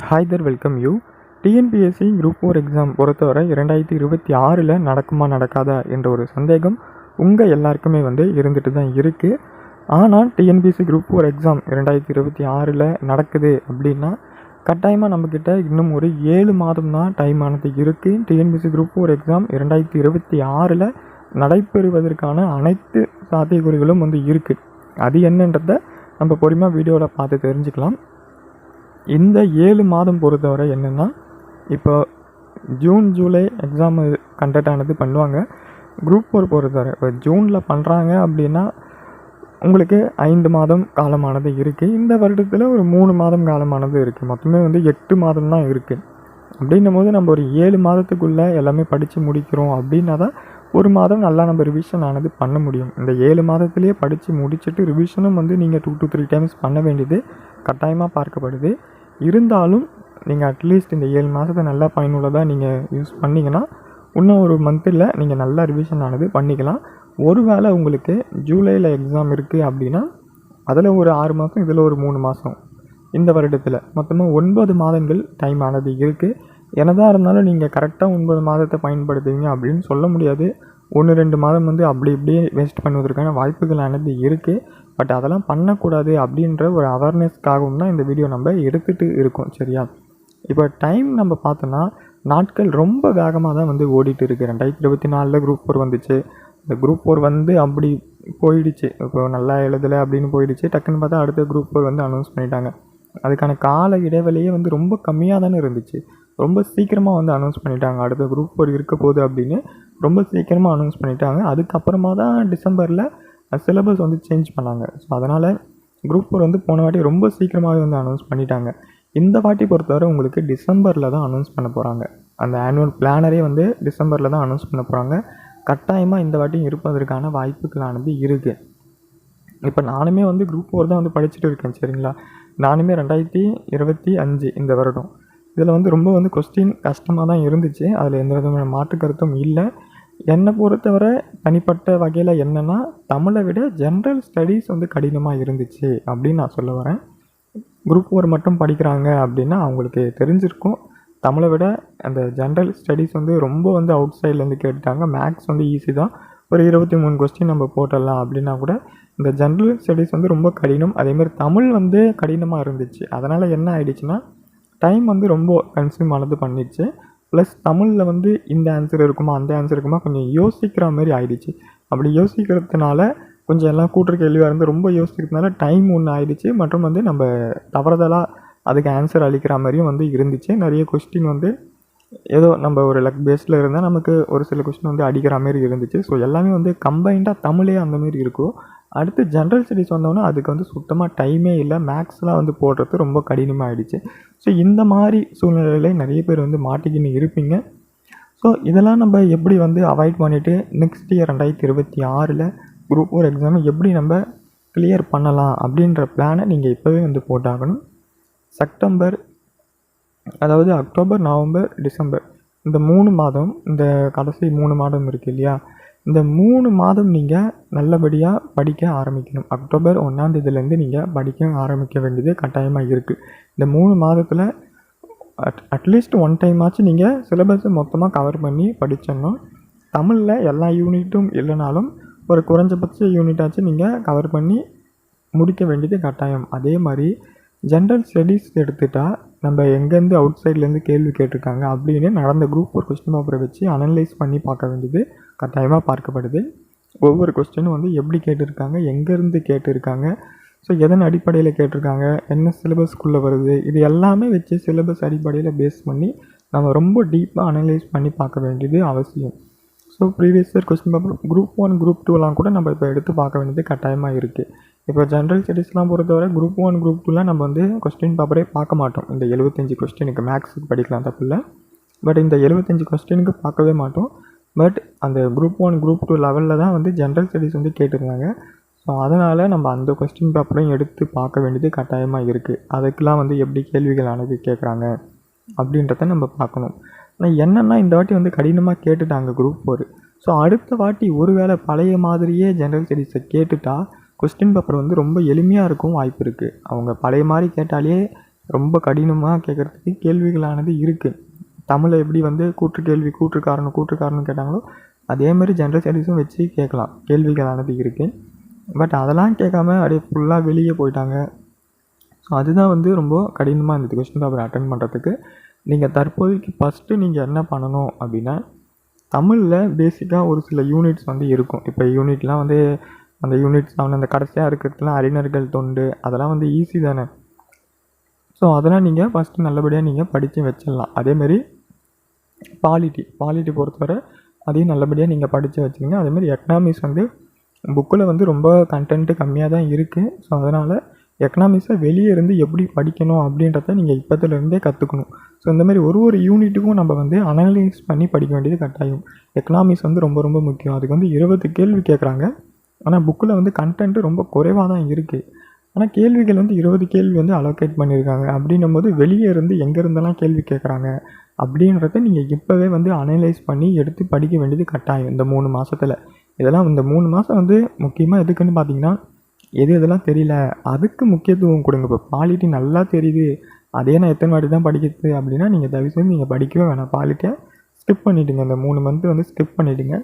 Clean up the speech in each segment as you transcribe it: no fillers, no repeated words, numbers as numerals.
Hi there welcome you. TNPSC group 4 exam பொறுத்தவரை 2026 நடக்குமா நடக்காதா என்ற ஒரு சந்தேகம் உங்கள் எல்லாருக்குமே இருந்துட்டு தான் இருக்குது. ஆனால் டிஎன்பிஎஸ்சி குரூப் 4 எக்ஸாம் 2026 நடக்குது அப்படின்னா கட்டாயமாக நம்மக்கிட்ட இன்னும் ஒரு 7 மாதம் தான் டைம் ஆனது இருக்குது. டிஎன்பிஎஸ்சி குரூப் 4 எக்ஸாம் 2026 நடைபெறுவதற்கான அனைத்து சாத்தியக்கூறுகளும் இருக்குது. அது என்னன்றதை நம்ம பொறுமையாக வீடியோவில் பார்த்து தெரிஞ்சுக்கலாம். இந்த 7 மாதம் பொறுத்தவரை என்னென்னா, இப்போ ஜூன் ஜூலை எக்ஸாம் கண்டக்ட் ஆனது பண்ணுவாங்க. குரூப் 4 பொறுத்தவரை இப்போ ஜூனில் பண்ணுறாங்க அப்படின்னா உங்களுக்கு 5 மாதம் காலமானது இருக்குது. இந்த வருடத்தில் ஒரு 3 மாதம் காலமானது இருக்குது. மொத்தமே 8 மாதம் தான் இருக்குது. அப்படின்னும் போது நம்ம ஒரு 7 மாதத்துக்குள்ளே எல்லாமே படித்து முடிக்கிறோம் அப்படின்னா தான் ஒரு மாதம் நல்லா நம்ம ரிவிஷன் ஆனது பண்ண முடியும். இந்த 7 மாதத்துலேயே படித்து முடிச்சுட்டு ரிவிஷனும் நீங்கள் 2 to 3 டைம்ஸ் பண்ண வேண்டியது கட்டாயமாக பார்க்கப்படுது. இருந்தாலும் நீங்கள் அட்லீஸ்ட் இந்த 7 மாதத்தை நல்லா பயனுள்ளதாக நீங்கள் யூஸ் பண்ணிங்கன்னா இன்னும் ஒரு மந்தில் நீங்கள் நல்லா ரிவிஷன் ஆனது பண்ணிக்கலாம். ஒருவேளை உங்களுக்கு ஜூலையில் எக்ஸாம் இருக்குது அப்படின்னா அதில் ஒரு 6 மாதம், இதில் ஒரு 3 மாதம், இந்த வருடத்தில் மொத்தமாக 9 மாதங்கள் டைம் ஆனது இருக்குது. என்னதான் இருந்தாலும் நீங்கள் கரெக்டாக 9 மாதத்தை பயன்படுத்துவீங்க அப்படின்னு சொல்ல முடியாது. 1-2 மாதம் அப்படி இப்படியே வேஸ்ட் பண்ணுவதற்கான வாய்ப்புகள் ஆனது இருக்குது. பட் அதெல்லாம் பண்ணக்கூடாது அப்படின்ற ஒரு அவேர்னஸ்க்காகவும் தான் இந்த வீடியோ நம்ம எடுத்துகிட்டு இருக்கோம். சரியா? இப்போ டைம் நம்ம பார்த்தோன்னா நாட்கள் ரொம்ப வேகமாக தான் ஓடிட்டு இருக்குது. 2024 குரூப் 4 வந்துச்சு. இந்த குரூப் 4 அப்படி போயிடுச்சு. இப்போ நல்லா எழுதலை அப்படின்னு போயிடுச்சு. டக்குன்னு பார்த்தா அடுத்த குரூப் 4 அனௌன்ஸ் பண்ணிட்டாங்க. அதுக்கான கால இடைவெளியே ரொம்ப கம்மியாக தானே இருந்துச்சு. ரொம்ப சீக்கிரமாக அனௌன்ஸ் பண்ணிட்டாங்க. அடுத்த குரூப் 4 இருக்க போகுது அப்படின்னு ரொம்ப சீக்கிரமாக அனௌன்ஸ் பண்ணிட்டாங்க. அதுக்கப்புறமா தான் டிசம்பரில் சிலபஸ் சேஞ்ச் பண்ணாங்க. ஸோ அதனால் குரூப் 4 போன வாட்டி ரொம்ப சீக்கிரமாகவே அனௌன்ஸ் பண்ணிட்டாங்க. இந்த வாட்டி பொறுத்தவரை உங்களுக்கு டிசம்பரில் தான் அனௌன்ஸ் பண்ண போகிறாங்க. அந்த ஆனுவல் பிளானரே டிசம்பரில் தான் அனௌன்ஸ் பண்ண போகிறாங்க. கட்டாயமாக இந்த வாட்டியும் இருப்பதற்கான வாய்ப்புகளானது இருக்குது. இப்போ நானுமே குரூப் 4 தான் படிச்சுட்டு இருக்கேன். சரிங்களா? நானுமே 2025 இந்த வருடம் இதில் ரொம்ப கொஸ்டின் கஷ்டமாக தான் இருந்துச்சு. அதில் எந்த விதமான மாற்று கருத்தும் இல்லை. என்னை பொறுத்தவரை தனிப்பட்ட வகையில் என்னென்னா, தமிழை விட ஜென்ரல் ஸ்டடீஸ் கடினமாக இருந்துச்சு அப்படின்னு நான் சொல்ல வரேன். குரூப் 4 மட்டும் படிக்கிறாங்க அப்படின்னா அவங்களுக்கு தெரிஞ்சிருக்கும். தமிழை விட அந்த ஜென்ரல் ஸ்டடீஸ் ரொம்ப அவுட் சைட்லேருந்து கேட்டுட்டாங்க. மேக்ஸ் ஈஸி தான். ஒரு 23 கொஸ்டின் நம்ம போட்டுடலாம் அப்படின்னா கூட இந்த ஜென்ரல் ஸ்டடீஸ் ரொம்ப கடினம். அதேமாதிரி தமிழ் கடினமாக இருந்துச்சு. அதனால் என்ன ஆகிடுச்சுன்னா டைம் ரொம்ப கன்சியூம் ஆனது பண்ணிடுச்சு. ப்ளஸ் தமிழில் இந்த ஆன்சர் இருக்குமா அந்த ஆன்சர் இருக்குமா கொஞ்சம் யோசிக்கிற மாதிரி ஆகிடுச்சு. அப்படி யோசிக்கிறதுனால கொஞ்சம் எல்லாம் கூட்டுற கேள்வியாக ரொம்ப யோசிக்கிறதுனால டைம் ஒன்று ஆகிடுச்சு. மற்றும் நம்ம தவறுதலாக அதுக்கு ஆன்சர் அளிக்கிற மாதிரியும் இருந்துச்சு. நிறைய கொஸ்டின் ஏதோ நம்ம ஒரு லக் பேஸில் இருந்தால் நமக்கு ஒரு சில கொஸ்டின் அடிக்கிற மாதிரி இருந்துச்சு. ஸோ எல்லாமே கம்பைண்டாக தமிழே அந்தமாரி இருக்கும். அடுத்து ஜென்ரல் ஸ்டடீஸ் வந்தோன்னா அதுக்கு சுத்தமாக டைமே இல்லை. மேக்ஸ்லாம் போடுறது ரொம்ப கடினமாக ஆகிடுச்சு. ஸோ இந்த மாதிரி சூழ்நிலையில் நிறைய பேர் மாட்டிக்கின்னு இருப்பீங்க. ஸோ இதெல்லாம் நம்ம எப்படி அவாய்ட் பண்ணிவிட்டு நெக்ஸ்ட் இயர் 2026 குரூப் 4 எக்ஸாமை எப்படி நம்ம கிளியர் பண்ணலாம் அப்படின்ற பிளானை நீங்கள் இப்போவே போட்டாகணும். செப்டம்பர், அதாவது அக்டோபர், நவம்பர், டிசம்பர் இந்த 3 மாதம், இந்த கடைசி 3 மாதம் இருக்குது இல்லையா, இந்த 3 மாதம் நீங்கள் நல்லபடியாக படிக்க ஆரம்பிக்கணும். அக்டோபர் 1ஆம் தேதியிலேருந்து நீங்கள் படிக்க ஆரம்பிக்க வேண்டியது கட்டாயமாக இருக்குது. இந்த 3 மாதத்தில் அட்லீஸ்ட் 1 டைம் ஆச்சு நீங்கள் சிலபஸை மொத்தமாக கவர் பண்ணி படிச்சிடணும். தமிழில் எல்லா யூனிட்டும் இல்லைனாலும் ஒரு குறைஞ்சபட்ச யூனிட்டாச்சு நீங்கள் கவர் பண்ணி முடிக்க வேண்டியது கட்டாயம். அதே மாதிரி ஜென்ரல் ஸ்டடீஸ் எடுத்துட்டால் நம்ம எங்கேருந்து அவுட் சைட்லேருந்து கேள்வி கேட்டிருக்காங்க அப்படின்னு நடந்த குரூப் 4 கொஸ்டின் பேப்பரை வச்சு அனலைஸ் பண்ணி பார்க்க வேண்டியது கட்டாயமாக பார்க்கப்படுது. ஒவ்வொரு கொஸ்டினும் எப்படி கேட்டிருக்காங்க, எங்கேருந்து கேட்டிருக்காங்க, ஸோ எதன் அடிப்படையில் கேட்டிருக்காங்க, என்ன சிலபஸ்க்குள்ளே வருது, இது எல்லாமே வச்சு சிலபஸ் அடிப்படையில் பேஸ் பண்ணி நம்ம ரொம்ப டீப்பாக அனலைஸ் பண்ணி பார்க்க வேண்டியது அவசியம். So previous year question paper group 1 group 2 கூட நம்ம இப்போ எடுத்து பார்க்க வேண்டியது கட்டாயமாக இருக்குது. இப்போ ஜென்ரல் ஸ்டடீஸ்லாம் பொறுத்தவரை குரூப் 1 குரூப் 2 நம்ம கொஸ்டின் பேப்பரே பார்க்க மாட்டோம். இந்த 75 கொஸ்டினுக்கு மேக்ஸுக்கு படிக்கலாம் தப்பில்லை. பட் இந்த 75 கொஸ்டினுக்கு பார்க்கவே மாட்டோம். பட் அந்த குரூப் 1 குரூப் 2 லெவலில் தான் ஜென்ரல் ஸ்டடீஸ் கேட்டிருந்தாங்க. ஸோ அதனால் நம்ம அந்த கொஸ்டின் பேப்பரையும் எடுத்து பார்க்க வேண்டியது கட்டாயமாக இருக்குது. அதுக்கெலாம் எப்படி கேள்விகள் ஆனது கேட்குறாங்க அப்படின்றத நம்ம பார்க்கணும். ஆனால் என்னென்னா இந்த வாட்டி கடினமாக கேட்டுட்டாங்க குரூப் 4. ஸோ அடுத்த வாட்டி ஒருவேளை பழைய மாதிரியே ஜென்ரல் ஸ்டடீஸை கேட்டுட்டா கொஸ்டின் பேப்பர் ரொம்ப எளிமையாக இருக்கும் வாய்ப்பு இருக்குது. அவங்க பழைய மாதிரி கேட்டாலே ரொம்ப கடினமாக கேட்குறதுக்கு கேள்விகளானது இருக்குது. தமிழை எப்படி வந்து கூற்று கேள்வி கூற்று காரணம் கேட்டாங்களோ அதே மாதிரி ஜென்ரல் ஸ்டடீஸும் வச்சு கேட்கலாம், கேள்விகளானது இருக்குது. பட் அதெல்லாம் கேட்காம அப்படியே ஃபுல்லாக வெளியே போயிட்டாங்க. ஸோ அதுதான் வந்து ரொம்ப கடினமாக இருந்தது கொஸ்டின் பேப்பர் அட்டன் பண்ணுறதுக்கு. நீங்கள் தற்போதைக்கு ஃபஸ்ட்டு நீங்கள் என்ன பண்ணணும் அப்படின்னா, தமிழில் பேசிக்காக ஒரு சில யூனிட்ஸ் வந்து இருக்கும். இப்போ யூனிட்லாம் வந்து அந்த யூனிட்ஸ் அந்த கடைசியாக இருக்கிறதுலாம் அறிஞர்கள் தொண்டு அதெல்லாம் வந்து ஈஸி தானே. ஸோ அதெல்லாம் நீங்கள் ஃபஸ்ட்டு நல்லபடியாக நீங்கள் படித்து வச்சிடலாம். அதேமாரி பாலிட்டி பொறுத்தவரை அதையும் நல்லபடியாக நீங்கள் படித்து வச்சுக்கோங்க. அதேமாதிரி எக்கனாமிக்ஸ் வந்து புக்கில் வந்து ரொம்ப கண்டென்ட்டு கம்மியாக தான் இருக்குது. ஸோ அதனால் எக்கனாமிக்ஸை வெளியே இருந்து எப்படி படிக்கணும் அப்படின்றத நீங்கள் இப்போத்துலேருந்தே கற்றுக்கணும். ஸோ இந்தமாதிரி ஒரு யூனிட்டுக்கும் நம்ம வந்து அனலைஸ் பண்ணி படிக்க வேண்டியது கட்டாயம். எக்கனாமிக்ஸ் வந்து ரொம்ப ரொம்ப முக்கியம். அதுக்கு வந்து 20 கேள்வி கேட்குறாங்க. ஆனால் புக்கில் வந்து கண்டென்ட்டு ரொம்ப குறைவாக தான் இருக்குது. ஆனால் கேள்விகள் வந்து 20 கேள்வி வந்து அலோகேட் பண்ணியிருக்காங்க. அப்படின்னும் போது வெளியே இருந்து எங்கேருந்தெல்லாம் கேள்வி கேட்குறாங்க அப்படின்றத நீங்கள் இப்போவே வந்து அனலைஸ் பண்ணி எடுத்து படிக்க வேண்டியது கட்டாயம் இந்த 3 மாதத்தில். இதெல்லாம் இந்த 3 மாதம் வந்து முக்கியமாக எதுக்குன்னு பார்த்தீங்கன்னா, எதெல்லாம் தெரியல அதுக்கு முக்கியத்துவம் கொடுங்க. இப்போ பாலிட்டி நல்லா தெரியுது, அதே நான் எத்தனை வாட்டி தான் படிக்கிறது அப்படின்னா நீங்கள் தயவுசெய்து நீங்கள் படிக்கவே வேணாம். பாலிட்டியை ஸ்கிப் பண்ணிவிடுங்க. இந்த 3 மந்த்து வந்து ஸ்கிப் பண்ணிவிடுங்க.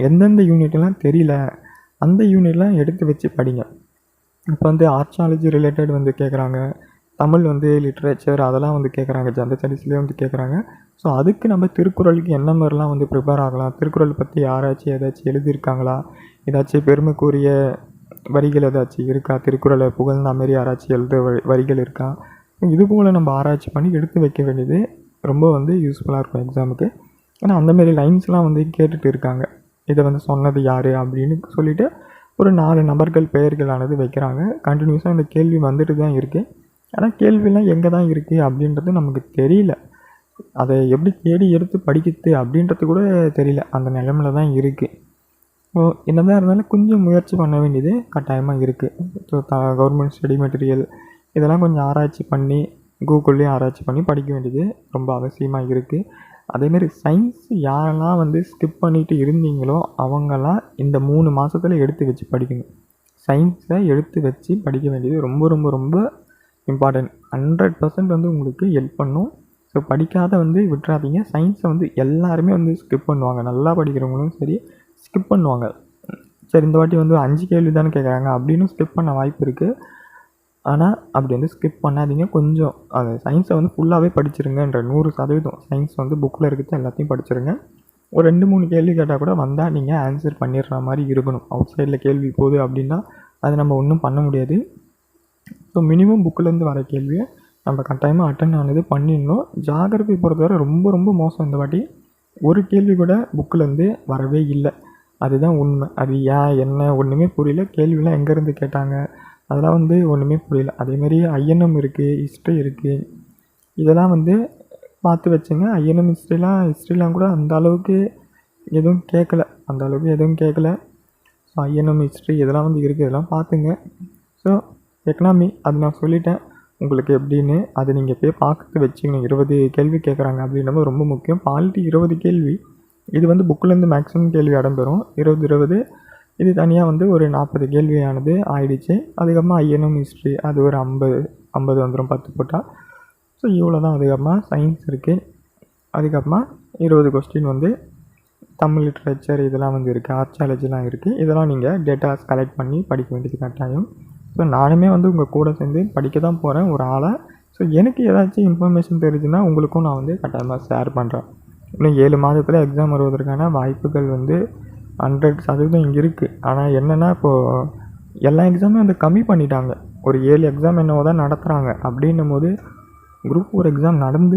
எந்தெந்த யூனிட்லாம் தெரியல அந்த யூனிட்லாம் எடுத்து வச்சு படிங்க. இப்போ வந்து ஆர்ச்சாலஜி ரிலேட்டட் வந்து கேட்குறாங்க, தமிழ் வந்து லிட்ரேச்சர் அதெல்லாம் வந்து கேட்குறாங்க, ஜென்ரல் ஸ்டடீஸ்லேயே வந்து கேட்குறாங்க. ஸோ அதுக்கு நம்ம திருக்குறளுக்கு என்ன மாதிரிலாம் வந்து ப்ரிப்பேர் ஆகலாம், திருக்குறள் பற்றி யாராச்சும் ஏதாச்சும் எழுதியிருக்காங்களா, ஏதாச்சும் பெருமைக்குரிய வரிகள் ஏதாச்சும் இருக்கா, திருக்குறளை புகழ்ந்த மாரி யாராச்சும் எழுத வரிகள் இருக்கா, இது போல் நம்ம ஆராய்ச்சி பண்ணி எடுத்து வைக்க வேண்டியது ரொம்ப வந்து யூஸ்ஃபுல்லாக இருக்கும் எக்ஸாமுக்கு. ஏன்னா அந்தமாரி லைன்ஸ்லாம் வந்து கேட்டுட்டு இருக்காங்க. இதை வந்து சொன்னது யார் அப்படின்னு சொல்லிவிட்டு ஒரு 4 நபர்கள் பெயர்களானது வைக்கிறாங்க. கண்டினியூஸாக இந்த கேள்வி வந்துட்டு தான் இருக்குது. ஆனால் கேள்விலாம் எங்கே தான் இருக்குது அப்படின்றது நமக்கு தெரியல. அதை எப்படி தேடி எடுத்து படிக்கிறது அப்படின்றது கூட தெரியல. அந்த நிலமையில தான் இருக்குது. ஸோ என்ன தான் இருந்தாலும் கொஞ்சம் முயற்சி பண்ண வேண்டியது கட்டாயமாக இருக்குது. ஸோ கவர்மெண்ட் ஸ்டடி மெட்டீரியல் இதெல்லாம் கொஞ்சம் ஆராய்ச்சி பண்ணி கூகுள்லேயும் ஆராய்ச்சி பண்ணி படிக்க வேண்டியது ரொம்ப அவசியமாக இருக்குது. அதேமாரி சயின்ஸ் யாரெல்லாம் வந்து ஸ்கிப் பண்ணிட்டு இருந்தீங்களோ அவங்கெல்லாம் இந்த 3 மாதத்தில் எடுத்து வச்சு படிக்கணும். சயின்ஸை எடுத்து வச்சு படிக்க வேண்டியது ரொம்ப ரொம்ப ரொம்ப இம்பார்ட்டன்ட். 100% வந்து உங்களுக்கு ஹெல்ப் பண்ணும். ஸோ படிக்காத வந்து விட்டுறாதீங்க. சயின்ஸை வந்து எல்லாருமே வந்து ஸ்கிப் பண்ணுவாங்க. நல்லா படிக்கிறவங்களும் சரி ஸ்கிப் பண்ணுவாங்க. சரி இந்த வாட்டி வந்து 5 கேள்வி தானே கேட்குறாங்க அப்படின்னு ஸ்கிப் பண்ண வாய்ப்பு இருக்குது. ஆனால் அப்படி வந்து ஸ்கிப் பண்ணாதீங்க. கொஞ்சம் அது சயின்ஸை வந்து ஃபுல்லாகவே படிச்சிருங்கன்ற 100% சயின்ஸ் வந்து புக்கில் இருக்கிறது எல்லாத்தையும் படிச்சிருங்க. ஒரு 2-3 கேள்வி கேட்டால் கூட வந்தால் நீங்கள் ஆன்சர் பண்ணிடுற மாதிரி இருக்கணும். அவுட் சைடில் கேள்வி போகுது அப்படின்னா அது நம்ம ஒன்றும் பண்ண முடியாது. ஸோ மினிமம் புக்கிலேருந்து வர கேள்வியை நம்ம கட்டாயமாக அட்டன் ஆனது பண்ணிடணும். ஜாகிரபி பொறுத்தவரை ரொம்ப ரொம்ப மோசம். இந்த வாட்டி ஒரு கேள்வி கூட புக்கிலேருந்து வரவே இல்லை. அதுதான் உண்மை. அது ஏன் என்ன ஒன்றுமே புரியல. கேள்விலாம் எங்கேருந்து கேட்டாங்க அதெல்லாம் வந்து ஒன்றுமே புரியல. அதேமாரி ஐஎன்எம் இருக்குது, ஹிஸ்ட்ரி இருக்குது, இதெல்லாம் வந்து பார்த்து வச்சுங்க. ஐஎன்எம் ஹிஸ்ட்ரிலாம் கூட அந்த அளவுக்கு எதுவும் கேட்கல. ஸோ ஐஎன்எம் ஹிஸ்ட்ரி இதெல்லாம் வந்து இருக்குது, இதெல்லாம் பார்த்துங்க. ஸோ எக்கனாமி அது நான் சொல்லிட்டேன் உங்களுக்கு எப்படின்னு. அதை நீங்கள் போய் பார்த்து வச்சுக்கணும். 20 கேள்வி கேட்குறாங்க அப்படின்றது ரொம்ப முக்கியம். பாலிட்டி 20 கேள்வி, இது வந்து புக்கிலேருந்து மேக்ஸிமம் கேள்வி இடம்பெறும். 20 இது தனியாக வந்து ஒரு 40 கேள்வியானது ஆயிடுச்சு. அதுக்கப்புறமா ஐஎன்எம் ஹிஸ்ட்ரி அது ஒரு 50 வந்துடும் 10 போட்டால். ஸோ இவ்வளோ தான். அதுக்கப்புறமா சயின்ஸ் இருக்குது. அதுக்கப்புறமா 20 கொஸ்டின் வந்து தமிழ் லிட்ரேச்சர் இதெல்லாம் வந்து இருக்குது, ஆர்ச்சாலஜிலாம் இருக்குது. இதெல்லாம் நீங்கள் டேட்டாஸ் கலெக்ட் பண்ணி படிக்க வேண்டியது கட்டாயம். ஸோ நானுமே வந்து உங்கள் கூட சேர்ந்து படிக்க தான் போகிறேன் ஒரு ஆளாக. ஸோ எனக்கு ஏதாச்சும் இன்ஃபர்மேஷன் தெரிஞ்சுன்னா உங்களுக்கும் நான் வந்து கட்டாயமாக ஷேர் பண்ணுறேன். இன்னும் 7 மாதத்தில் எக்ஸாம் வருவதற்கான வாய்ப்புகள் வந்து 100% இங்கே இருக்குது. ஆனால் என்னென்னா இப்போது எல்லா எக்ஸாமும் வந்து கம்மி பண்ணிட்டாங்க. ஒரு 7 எக்ஸாம் என்னவோ தான் நடத்துகிறாங்க. அப்படின்னும் போது குரூப் 4 எக்ஸாம் நடந்து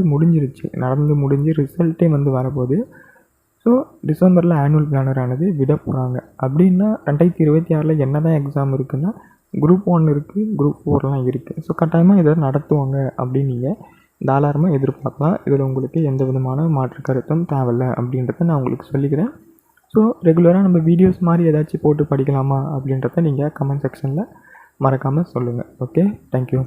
முடிஞ்சு ரிசல்ட்டே வந்து வரப்போகுது. ஸோ டிசம்பரில் ஆனுவல் பிளானர் ஆனது விட போகிறாங்க. அப்படின்னா 2026 என்ன தான் எக்ஸாம் இருக்குன்னா குரூப் 1 இருக்குது, குரூப் 4லாம் இருக்குது. ஸோ கட்டாயமாக இதை நடத்துவாங்க அப்படின்னு நீங்கள் தாராளமாக எதிர்பார்க்கலாம். இதில் உங்களுக்கு எந்த விதமான மாற்று கருத்தும் தேவையில்லை அப்படின்றத நான் உங்களுக்கு சொல்லிக்கிறேன். ஸோ ரெகுலராக நம்ம வீடியோஸ் மாதிரி ஏதாச்சும் போட்டு படிக்கலாமா அப்படின்றத நீங்கள் கமெண்ட் செக்ஷனில் மறக்காமல் சொல்லுங்கள். Okay, thank you.